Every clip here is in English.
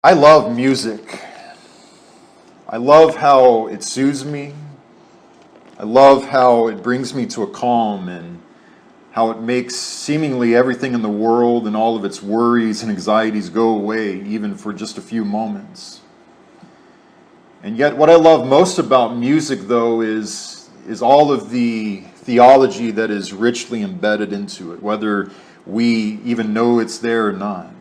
I love music. I love how it soothes me. I love how it brings me to a calm and how it makes seemingly everything in the world and all of its worries and anxieties go away, even for just a few moments. And yet, what I love most about music, though, is all of the theology that is richly embedded into it, whether we even know it's there or not.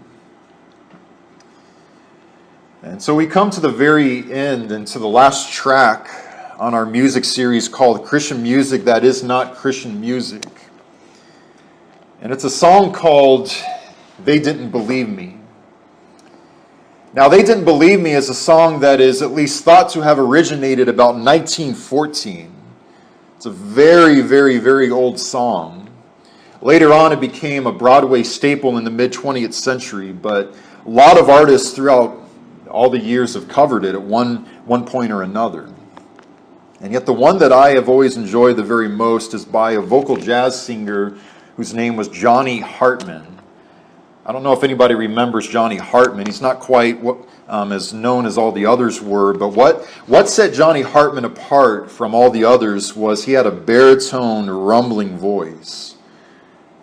And so we come to the very end and to the last track on our music series called Christian Music That Is Not Christian Music. And it's a song called They Didn't Believe Me. Now, They Didn't Believe Me is a song that is at least thought to have originated about 1914. It's a very, very, very old song. Later on, it became a Broadway staple in the mid-20th century, but a lot of artists throughout all the years have covered it at one point or another. And yet the one that I have always enjoyed the very most is by a vocal jazz singer whose name was Johnny Hartman. I don't know if anybody remembers Johnny Hartman. He's not quite as known as all the others were, but what set Johnny Hartman apart from all the others was he had a baritone, rumbling voice.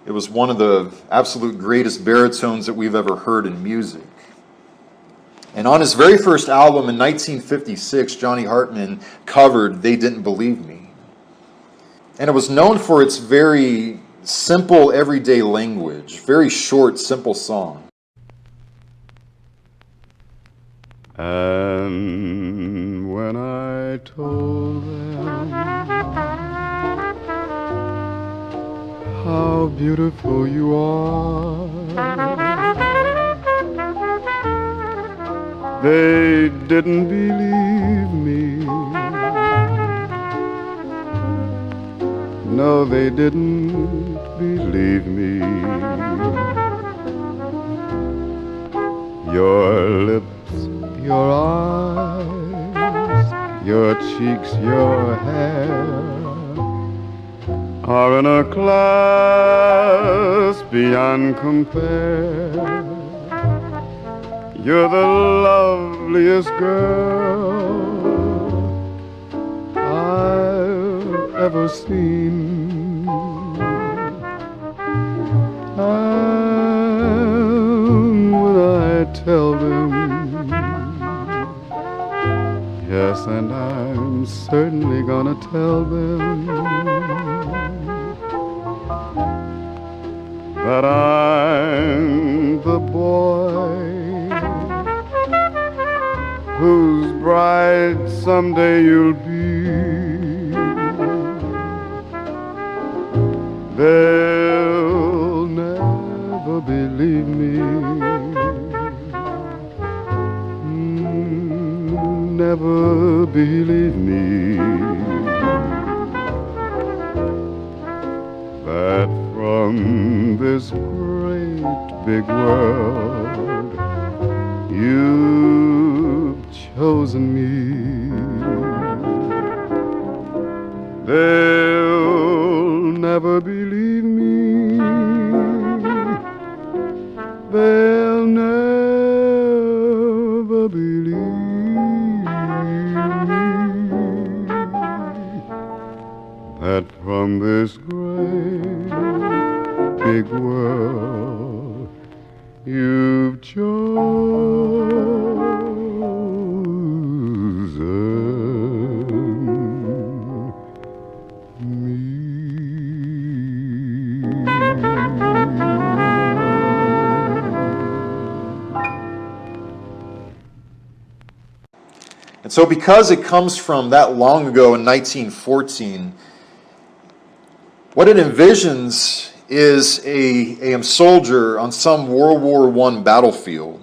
It was one of the absolute greatest baritones that we've ever heard in music. And on his very first album in 1956, Johnny Hartman covered They Didn't Believe Me. And it was known for its very simple, everyday language, very short, simple song. And when I told them how beautiful you are, they didn't believe me. No, they didn't believe me. Your lips, your eyes, your cheeks, your hair are in a class beyond compare. You're the loveliest girl I've ever seen. And when I tell them, yes, and I'm certainly gonna tell them that I'm the boy whose bride someday you'll be, they'll never believe me, never believe me, that from this great big world you've chosen me. They'll never believe me. They'll never believe me, that from this great big world you've chosen me. And so because it comes from that long ago in 1914, what it envisions is a soldier on some World War I battlefield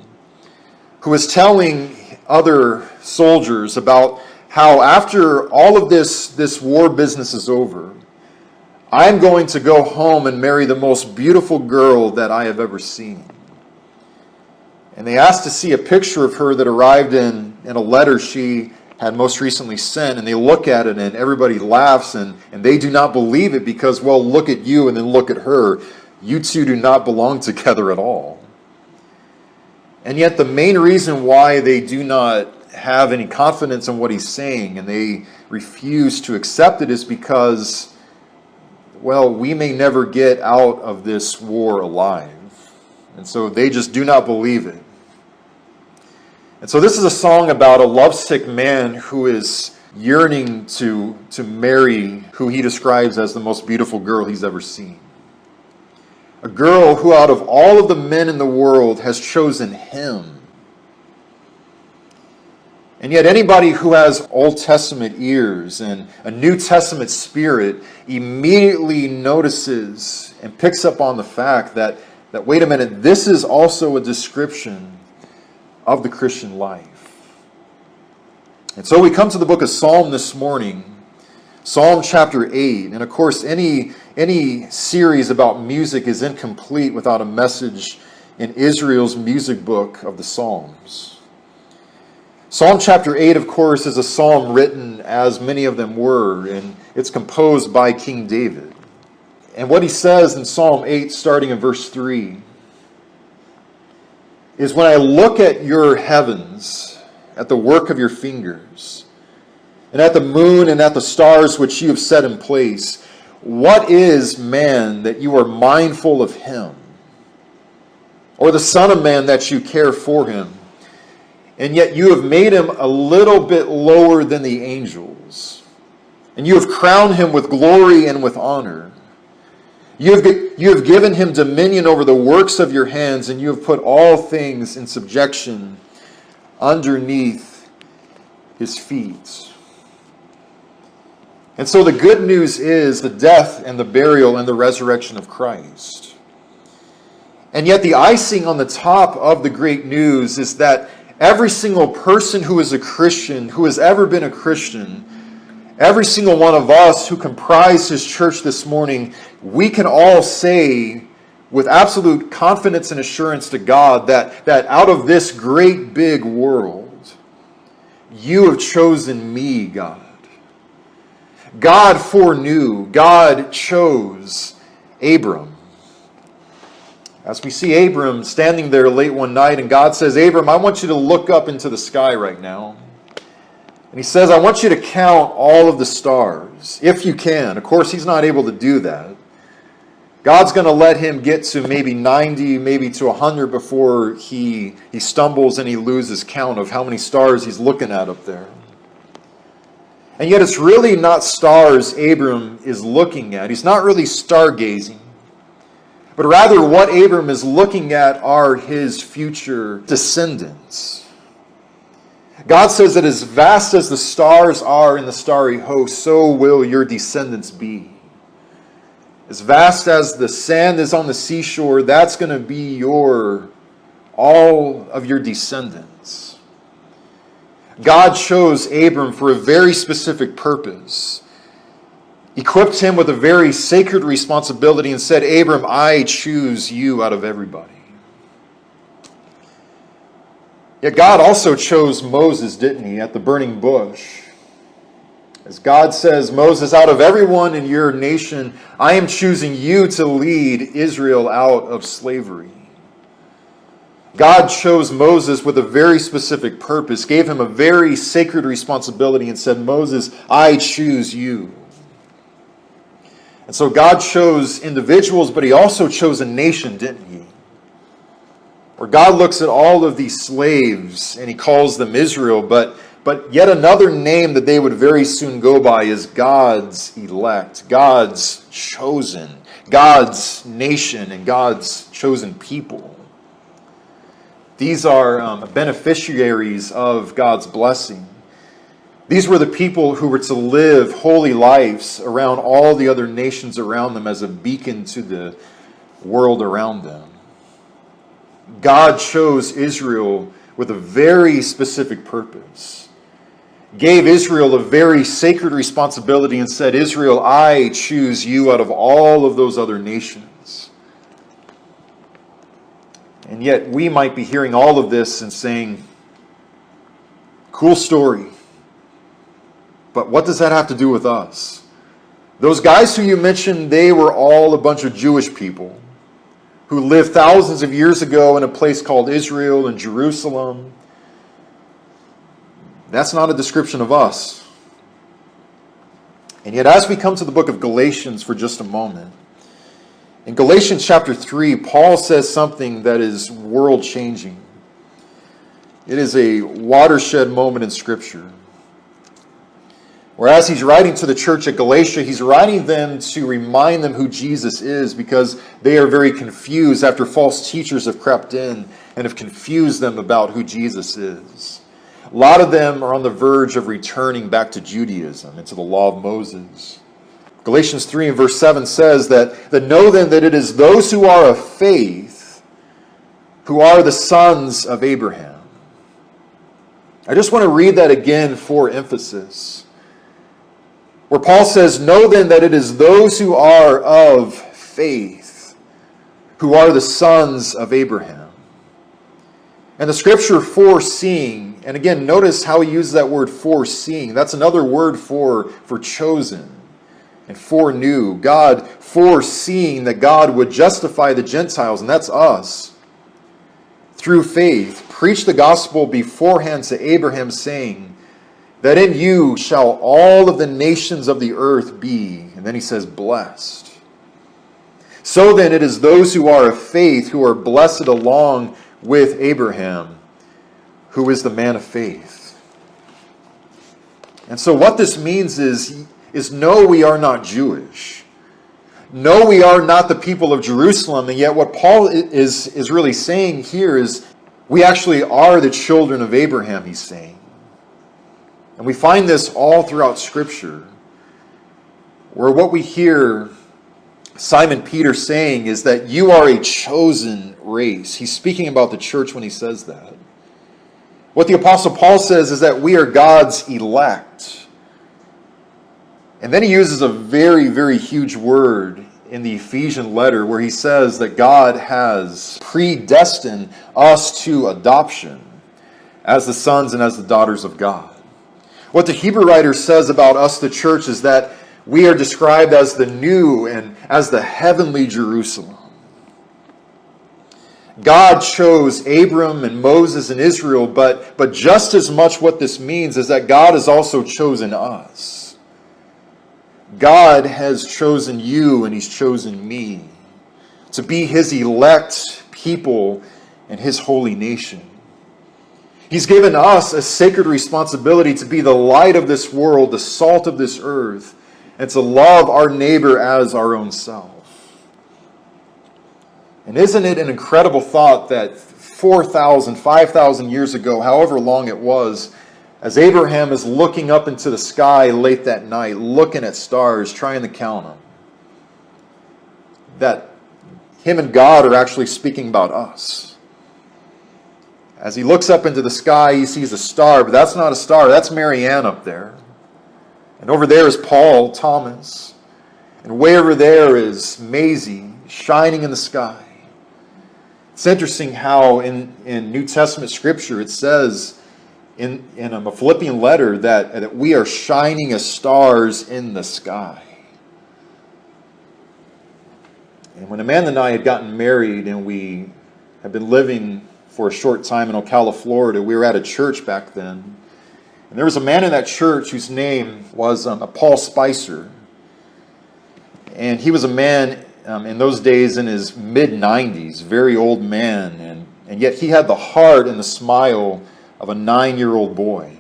who is telling other soldiers about how after all of this war business is over, I'm going to go home and marry the most beautiful girl that I have ever seen. And they asked to see a picture of her that arrived in a letter she had most recently sent, and they look at it and everybody laughs and they do not believe it because, well, look at you and then look at her. You two do not belong together at all. And yet the main reason why they do not have any confidence in what he's saying and they refuse to accept it is because, well, we may never get out of this war alive. And so they just do not believe it. And so this is a song about a lovesick man who is yearning to marry who he describes as the most beautiful girl he's ever seen. A girl who out of all of the men in the world has chosen him. And yet anybody who has Old Testament ears and a New Testament spirit immediately notices and picks up on the fact that wait a minute, this is also a description of the Christian life. And so we come to the book of Psalm this morning, Psalm chapter 8. And of course, any series about music is incomplete without a message in Israel's music book of the Psalms. Psalm chapter 8, of course, is a psalm written, as many of them were, and it's composed by King David. And what he says in Psalm 8, starting in verse 3, is, when I look at your heavens, at the work of your fingers, and at the moon and at the stars which you have set in place, what is man that you are mindful of him? Or the son of man that you care for him? And yet you have made him a little bit lower than the angels. And you have crowned him with glory and with honor. You have given him dominion over the works of your hands, and you have put all things in subjection underneath his feet. And so the good news is the death and the burial and the resurrection of Christ. And yet the icing on the top of the great news is that every single person who is a Christian, who has ever been a Christian, every single one of us who comprise his church this morning, we can all say with absolute confidence and assurance to God that out of this great big world, you have chosen me, God. God foreknew, God chose Abram. As we see Abram standing there late one night, and God says, Abram, I want you to look up into the sky right now. And he says, I want you to count all of the stars, if you can. Of course, he's not able to do that. God's going to let him get to maybe 90, maybe to 100 before he stumbles and he loses count of how many stars he's looking at up there. And yet it's really not stars Abram is looking at. He's not really stargazing. But rather what Abram is looking at are his future descendants. God says that as vast as the stars are in the starry host, so will your descendants be. As vast as the sand is on the seashore, that's going to be all of your descendants. God chose Abram for a very specific purpose. Equipped him with a very sacred responsibility and said, Abram, I choose you out of everybody. Yet God also chose Moses, didn't he, at the burning bush? As God says, Moses, out of everyone in your nation, I am choosing you to lead Israel out of slavery. God chose Moses with a very specific purpose, gave him a very sacred responsibility and said, Moses, I choose you. And so God chose individuals, but he also chose a nation, didn't he? Where God looks at all of these slaves and he calls them Israel, but yet another name that they would very soon go by is God's elect, God's chosen, God's nation, and God's chosen people. These are beneficiaries of God's blessing. These were the people who were to live holy lives around all the other nations around them as a beacon to the world around them. God chose Israel with a very specific purpose. Gave Israel a very sacred responsibility and said, Israel, I choose you out of all of those other nations. And yet we might be hearing all of this and saying, cool story. But what does that have to do with us? Those guys who you mentioned, they were all a bunch of Jewish people who lived thousands of years ago in a place called Israel and Jerusalem. That's not a description of us. And yet, as we come to the book of Galatians for just a moment, in Galatians chapter 3, Paul says something that is world-changing. It is a watershed moment in Scripture. Whereas he's writing to the church at Galatia, he's writing them to remind them who Jesus is, because they are very confused after false teachers have crept in and have confused them about who Jesus is. A lot of them are on the verge of returning back to Judaism and to the law of Moses. Galatians 3 and verse 7 says that know then that it is those who are of faith who are the sons of Abraham. I just want to read that again for emphasis. Where Paul says, know then that it is those who are of faith who are the sons of Abraham. And the scripture foreseeing, and again, notice how he uses that word foreseeing. That's another word for chosen and foreknew. God foreseeing that God would justify the Gentiles, and that's us, through faith, preach the gospel beforehand to Abraham, saying, that in you shall all of the nations of the earth be, and then he says, blessed. So then it is those who are of faith who are blessed along with Abraham, who is the man of faith. And so what this means is no, we are not Jewish. No, we are not the people of Jerusalem. And yet what Paul is really saying here is we actually are the children of Abraham, he's saying. And we find this all throughout Scripture, where what we hear Simon Peter saying is that you are a chosen race. He's speaking about the church when he says that. What the Apostle Paul says is that we are God's elect. And then he uses a very, very huge word in the Ephesian letter where he says that God has predestined us to adoption as the sons and as the daughters of God. What the Hebrew writer says about us, the church, is that we are described as the new and as the heavenly Jerusalem. God chose Abram and Moses and Israel, but just as much what this means is that God has also chosen us. God has chosen you and he's chosen me to be his elect people and his holy nation. He's given us a sacred responsibility to be the light of this world, the salt of this earth, and to love our neighbor as our own self. And isn't it an incredible thought that 4,000, 5,000 years ago, however long it was, as Abraham is looking up into the sky late that night, looking at stars, trying to count them, that him and God are actually speaking about us. As he looks up into the sky, he sees a star, but that's not a star. That's Marianne up there. And over there is Paul, Thomas. And way over there is Maisie, shining in the sky. It's interesting how in New Testament Scripture it says in a Philippian letter that we are shining as stars in the sky. And when Amanda and I had gotten married and we had been living for a short time in Ocala, Florida, we were at a church back then. And there was a man in that church whose name was Paul Spicer. And he was a man in those days in his mid-90s, very old man. And yet he had the heart and the smile of a 9-year-old boy.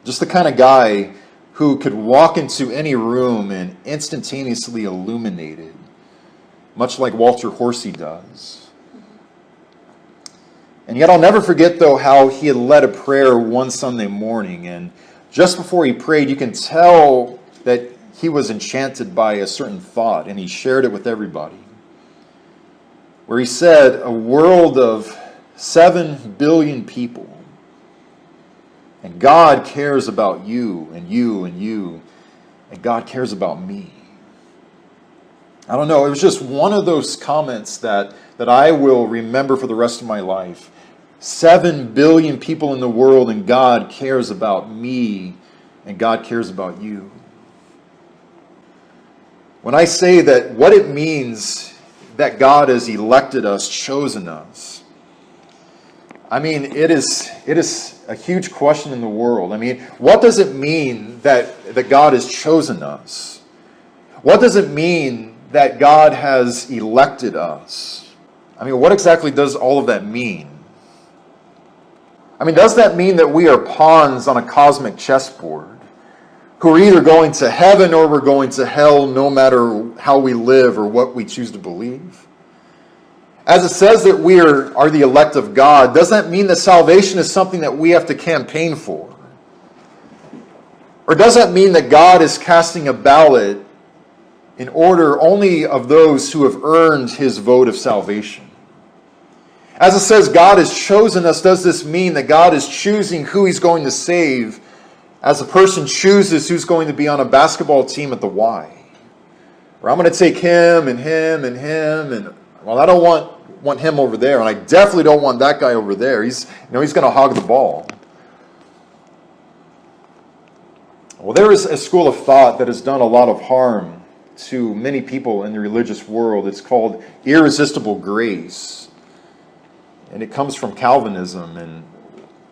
Just the kind of guy who could walk into any room and instantaneously illuminate it, much like Walter Horsey does. And yet I'll never forget, though, how he had led a prayer one Sunday morning. And just before he prayed, you can tell that he was enchanted by a certain thought, and he shared it with everybody. Where he said, a world of 7 billion people, and God cares about you and you and you, and God cares about me. I don't know, it was just one of those comments that I will remember for the rest of my life. 7 billion people in the world, and God cares about me, and God cares about you. When I say that what it means that God has elected us, chosen us? I mean, it is a huge question in the world. I mean, what does it mean that God has chosen us? What does it mean that God has elected us? I mean, what exactly does all of that mean? I mean, does that mean that we are pawns on a cosmic chessboard who are either going to heaven or we're going to hell no matter how we live or what we choose to believe? As it says that we are the elect of God, does that mean that salvation is something that we have to campaign for? Or does that mean that God is casting a ballot in order only of those who have earned his vote of salvation? As it says God has chosen us, does this mean that God is choosing who he's going to save as a person chooses who's going to be on a basketball team at the Y? Or I'm going to take him and him and him, and well, I don't want him over there, and I definitely don't want that guy over there. He's going to hog the ball. Well, there is a school of thought that has done a lot of harm to many people in the religious world. It's called irresistible grace. And it comes from Calvinism.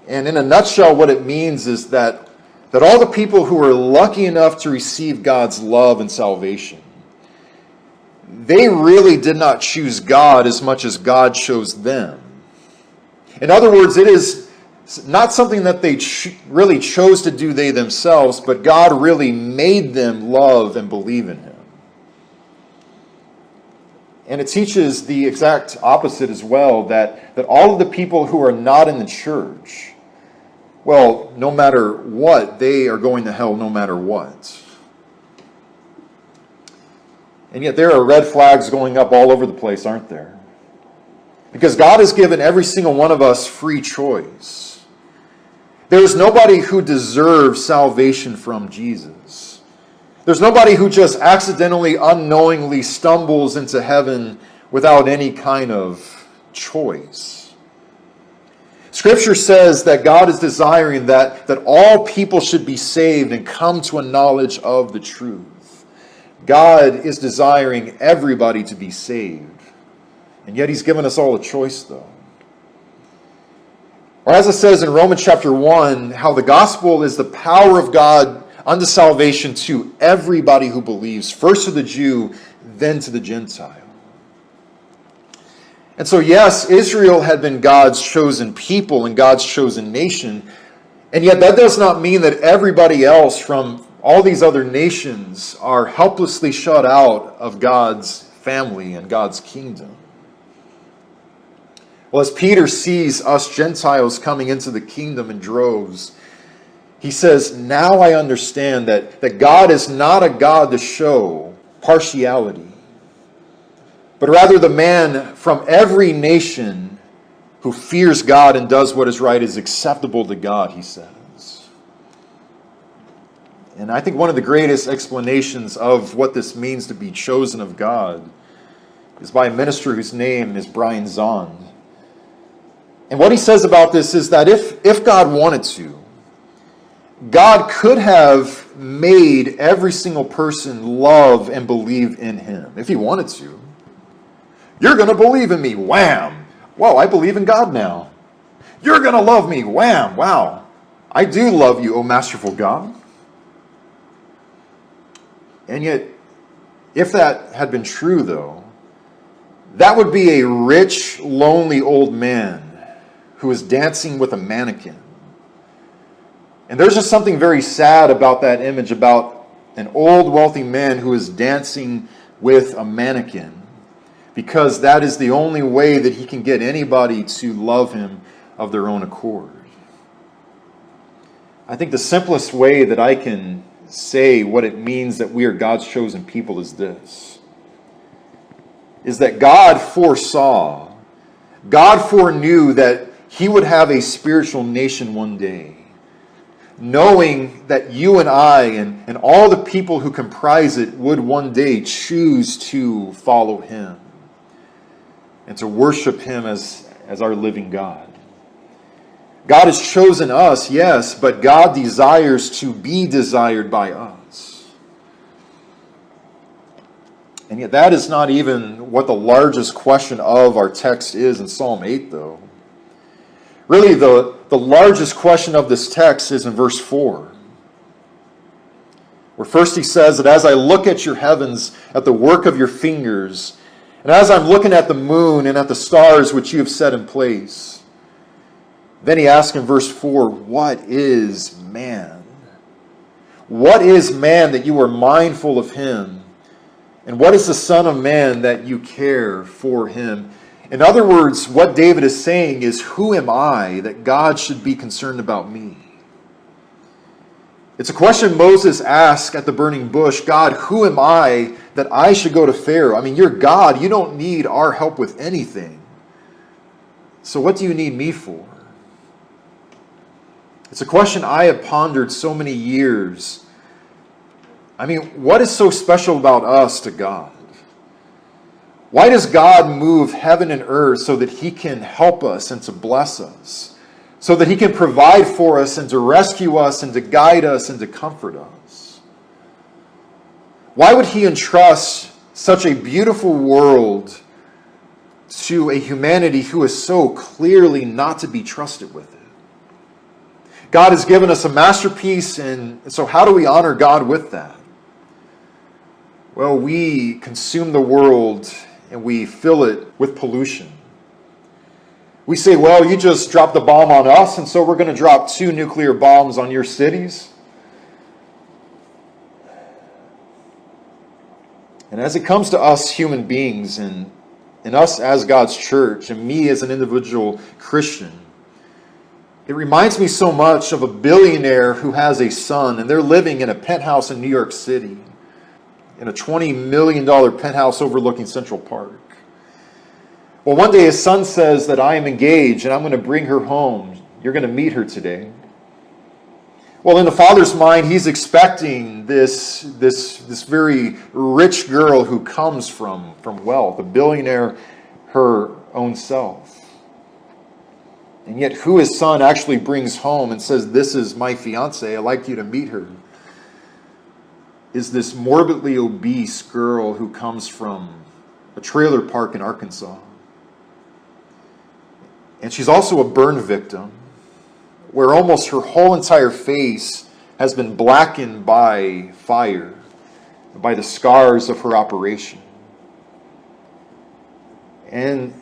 And in a nutshell, what it means is that all the people who are lucky enough to receive God's love and salvation, they really did not choose God as much as God chose them. In other words, it is not something that they really chose to do they themselves, but God really made them love and believe in him. And it teaches the exact opposite as well, that all of the people who are not in the church, well, no matter what, they are going to hell no matter what. And yet there are red flags going up all over the place, aren't there? Because God has given every single one of us free choice. There is nobody who deserves salvation from Jesus. There's nobody who just accidentally, unknowingly stumbles into heaven without any kind of choice. Scripture says that God is desiring that all people should be saved and come to a knowledge of the truth. God is desiring everybody to be saved. And yet he's given us all a choice, though. Or as it says in Romans chapter 1, how the gospel is the power of God unto salvation to everybody who believes, first to the Jew, then to the Gentile. And so, yes, Israel had been God's chosen people and God's chosen nation, and yet that does not mean that everybody else from all these other nations are helplessly shut out of God's family and God's kingdom. Well, as Peter sees us Gentiles coming into the kingdom in droves, he says, now I understand that God is not a God to show partiality, but rather the man from every nation who fears God and does what is right is acceptable to God, he says. And I think one of the greatest explanations of what this means to be chosen of God is by a minister whose name is Brian Zahnd. And what he says about this is that if God wanted to, God could have made every single person love and believe in him, if he wanted to. You're going to believe in me. Wham! Well, I believe in God now. You're going to love me. Wham! Wow. I do love you, O masterful God. And yet, if that had been true, though, that would be a rich, lonely old man who is dancing with a mannequin. And there's just something very sad about that image, about an old, wealthy man who is dancing with a mannequin, because that is the only way that he can get anybody to love him of their own accord. I think the simplest way that I can say what it means that we are God's chosen people is this, is that God foresaw, God foreknew that he would have a spiritual nation one day, knowing that you and I and all the people who comprise it would one day choose to follow him and to worship him as our living God. God has chosen us, yes, but God desires to be desired by us. And yet that is not even what the largest question of our text is in Psalm 8, though. Really, the largest question of this text is in verse 4, where first he says that as I look at your heavens, at the work of your fingers, and as I'm looking at the moon and at the stars which you have set in place, then he asks in verse 4, what is man? What is man that you are mindful of him? And what is the Son of Man that you care for him? In other words, what David is saying is, who am I that God should be concerned about me? It's a question Moses asked at the burning bush. God, who am I that I should go to Pharaoh? I mean, you're God. You don't need our help with anything. So what do you need me for? It's a question I have pondered so many years. I mean, what is so special about us to God? Why does God move heaven and earth so that he can help us and to bless us? So that he can provide for us and to rescue us and to guide us and to comfort us? Why would he entrust such a beautiful world to a humanity who is so clearly not to be trusted with it? God has given us a masterpiece, and so how do we honor God with that? Well, we consume the world and we fill it with pollution. We say, well, you just dropped the bomb on us, and so we're going to drop 2 nuclear bombs on your cities. And as it comes to us human beings and us as God's church and me as an individual Christian, it reminds me so much of a billionaire who has a son, and they're living in a penthouse in New York City, in a $20 million penthouse overlooking Central Park. Well, one day his son says that I am engaged and I'm going to bring her home. You're going to meet her today. Well, in the father's mind, he's expecting this very rich girl who comes from wealth, a billionaire, her own self. And yet who his son actually brings home and says, this is my fiancée, I'd like you to meet her, is this morbidly obese girl who comes from a trailer park in Arkansas. And she's also a burn victim, where almost her whole entire face has been blackened by fire, by the scars of her operation. And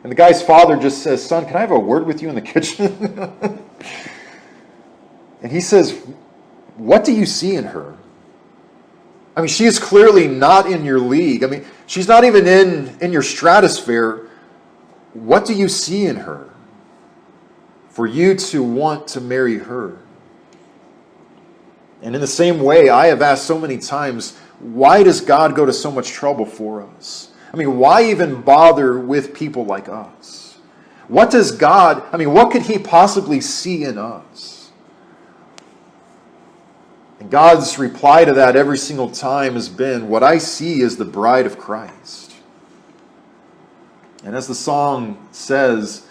the guy's father just says, son, can I have a word with you in the kitchen? And he says, what do you see in her? I mean, she is clearly not in your league. I mean, she's not even in your stratosphere. What do you see in her for you to want to marry her? And in the same way, I have asked so many times, why does God go to so much trouble for us? I mean, why even bother with people like us? What does God, I mean, what could he possibly see in us? And God's reply to that every single time has been, what I see is the bride of Christ. And as the song says,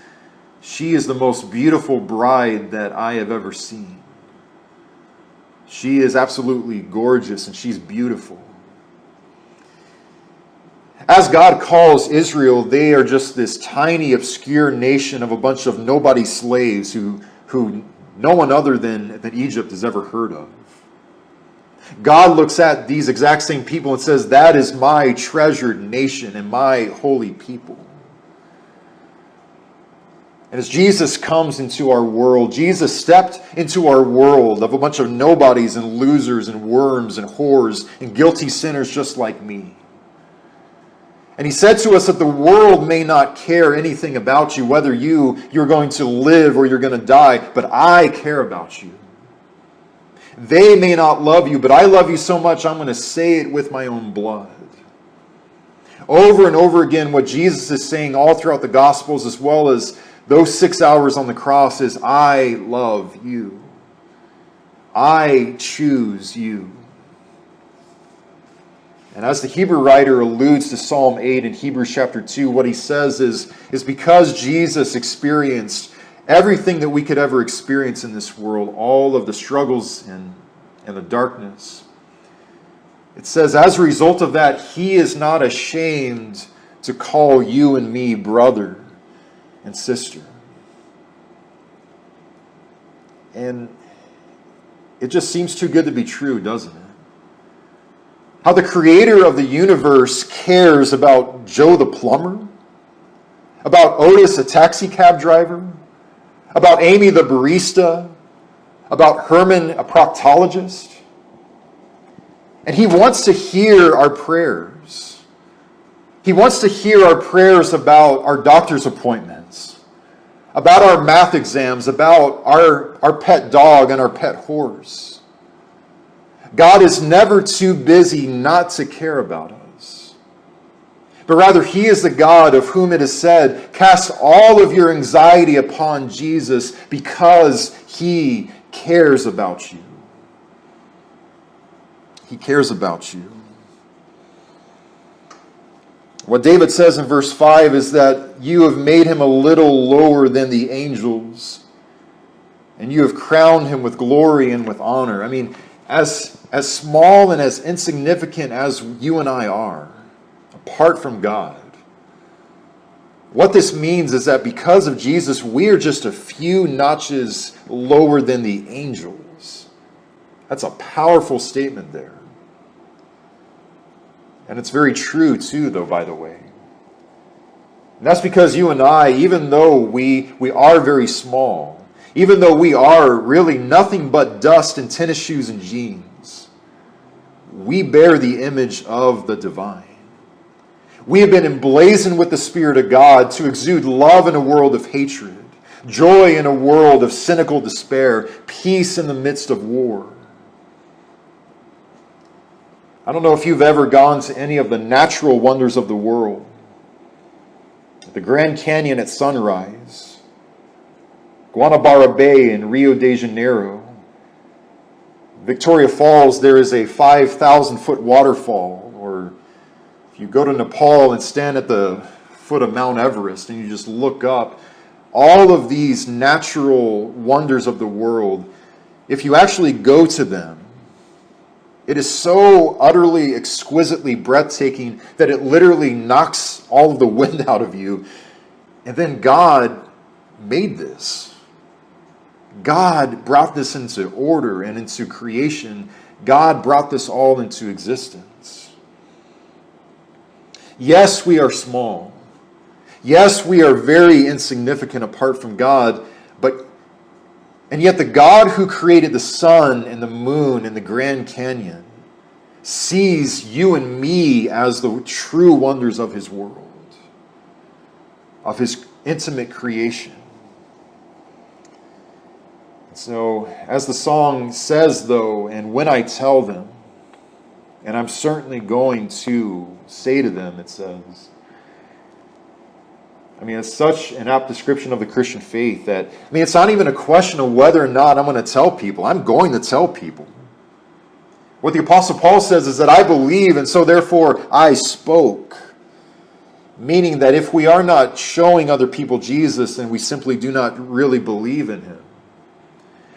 she is the most beautiful bride that I have ever seen. She is absolutely gorgeous and she's beautiful. As God calls Israel, they are just this tiny, obscure nation of a bunch of nobody slaves who no one other than Egypt has ever heard of. God looks at these exact same people and says, that is my treasured nation and my holy people. And as Jesus comes into our world, Jesus stepped into our world of a bunch of nobodies and losers and worms and whores and guilty sinners just like me. And he said to us that the world may not care anything about you, whether you're going to live or you're going to die, but I care about you. They may not love you, but I love you so much I'm going to say it with my own blood. Over and over again, what Jesus is saying all throughout the Gospels, as well as those 6 hours on the cross, is I love you. I choose you. And as the Hebrew writer alludes to Psalm 8 in Hebrews chapter 2, what he says is because Jesus experienced everything that we could ever experience in this world, all of the struggles and the darkness, It says, as a result of that, he is not ashamed to call you and me brother and sister. And it just seems too good to be true, doesn't it? How the creator of the universe cares about Joe the plumber, about Otis, a taxi cab driver, about Amy the barista, about Herman, a proctologist. And he wants to hear our prayers. He wants to hear our prayers about our doctor's appointments, about our math exams, about our pet dog and our pet horse. God is never too busy not to care about us. But rather, he is the God of whom it is said, cast all of your anxiety upon Jesus because he cares about you. He cares about you. What David says in verse 5 is that you have made him a little lower than the angels, and you have crowned him with glory and with honor. I mean, as small and as insignificant as you and I are, apart from God, what this means is that because of Jesus, we are just a few notches lower than the angels. That's a powerful statement there. And it's very true too, though, by the way. And that's because you and I, even though we are very small, even though we are really nothing but dust and tennis shoes and jeans, we bear the image of the divine. We have been emblazoned with the Spirit of God to exude love in a world of hatred, joy in a world of cynical despair, peace in the midst of war. I don't know if you've ever gone to any of the natural wonders of the world. The Grand Canyon at sunrise, Guanabara Bay in Rio de Janeiro, Victoria Falls, there is a 5,000-foot waterfall. Or if you go to Nepal and stand at the foot of Mount Everest and you just look up, all of these natural wonders of the world, if you actually go to them, it is so utterly, exquisitely breathtaking that it literally knocks all of the wind out of you. And then God made this. God brought this into order and into creation. God brought this all into existence. Yes, we are small. Yes, we are very insignificant apart from God, and yet the God who created the sun and the moon and the Grand Canyon sees you and me as the true wonders of his world, of his intimate creation. So, as the song says, though, and when I tell them, and I'm certainly going to say to them, it says, I mean, it's such an apt description of the Christian faith that, I mean, it's not even a question of whether or not I'm going to tell people. I'm going to tell people. What the Apostle Paul says is that I believe, and so therefore I spoke. Meaning that if we are not showing other people Jesus, then we simply do not really believe in him.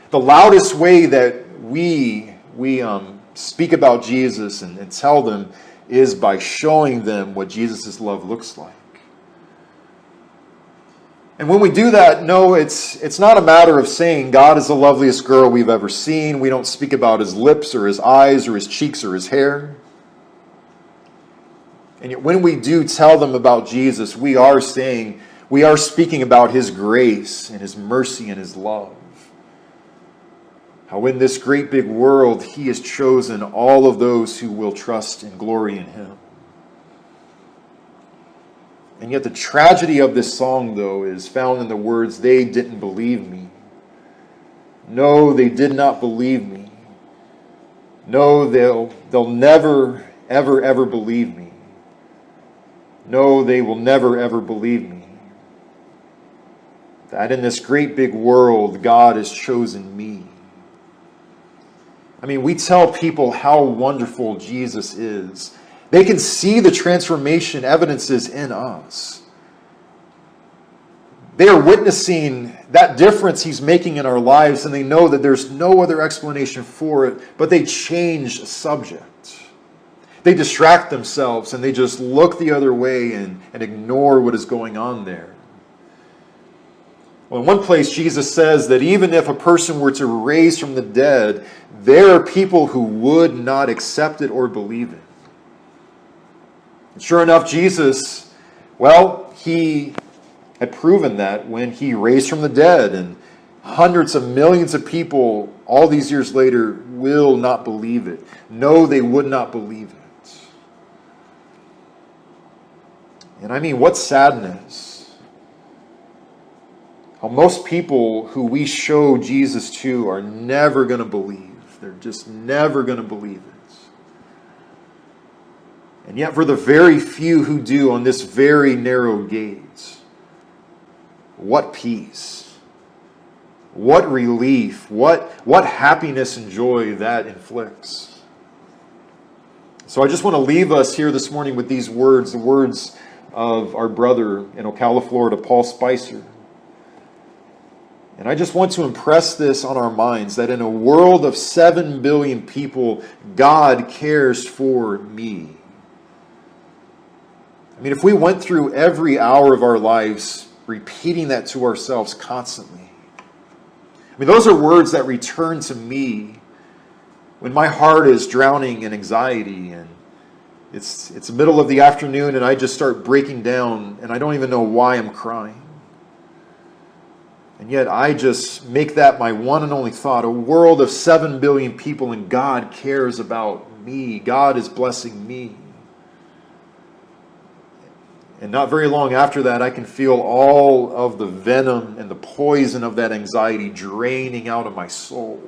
The loudest way that we speak about Jesus and tell them is by showing them what Jesus' love looks like. And when we do that, no, it's not a matter of saying God is the loveliest girl we've ever seen. We don't speak about his lips or his eyes or his cheeks or his hair. And yet when we do tell them about Jesus, we are speaking about his grace and his mercy and his love. How in this great big world, he has chosen all of those who will trust and glory in him. And yet the tragedy of this song, though, is found in the words, they didn't believe me. No, they did not believe me. No, they'll never, ever, ever believe me. No, they will never, ever believe me. That in this great big world, God has chosen me. I mean, we tell people how wonderful Jesus is. They can see the transformation evidences in us. They are witnessing that difference he's making in our lives, and they know that there's no other explanation for it, but they change subject. They distract themselves and they just look the other way and ignore what is going on there. Well, in one place, Jesus says that even if a person were to raise from the dead, there are people who would not accept it or believe it. And sure enough, Jesus, well, he had proven that when he raised from the dead, and hundreds of millions of people all these years later will not believe it. No, they would not believe it. And I mean, what sadness. How most people who we show Jesus to are never going to believe. They're just never going to believe it. And yet for the very few who do on this very narrow gate, what peace, what relief, what happiness and joy that inflicts. So I just want to leave us here this morning with these words, the words of our brother in Ocala, Florida, Paul Spicer. And I just want to impress this on our minds, that in a world of 7 billion people, God cares for me. I mean, if we went through every hour of our lives repeating that to ourselves constantly, I mean, those are words that return to me when my heart is drowning in anxiety and it's the middle of the afternoon and I just start breaking down and I don't even know why I'm crying. And yet I just make that my one and only thought. A world of 7 billion people and God cares about me. God is blessing me. And not very long after that, I can feel all of the venom and the poison of that anxiety draining out of my soul.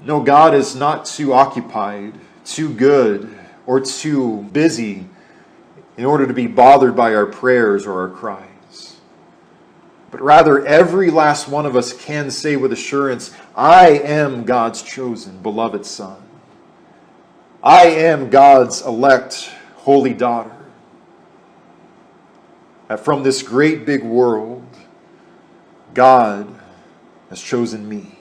No, God is not too occupied, too good, or too busy in order to be bothered by our prayers or our cries. But rather, every last one of us can say with assurance, I am God's chosen, beloved son. I am God's elect, holy daughter. That from this great big world, God has chosen me.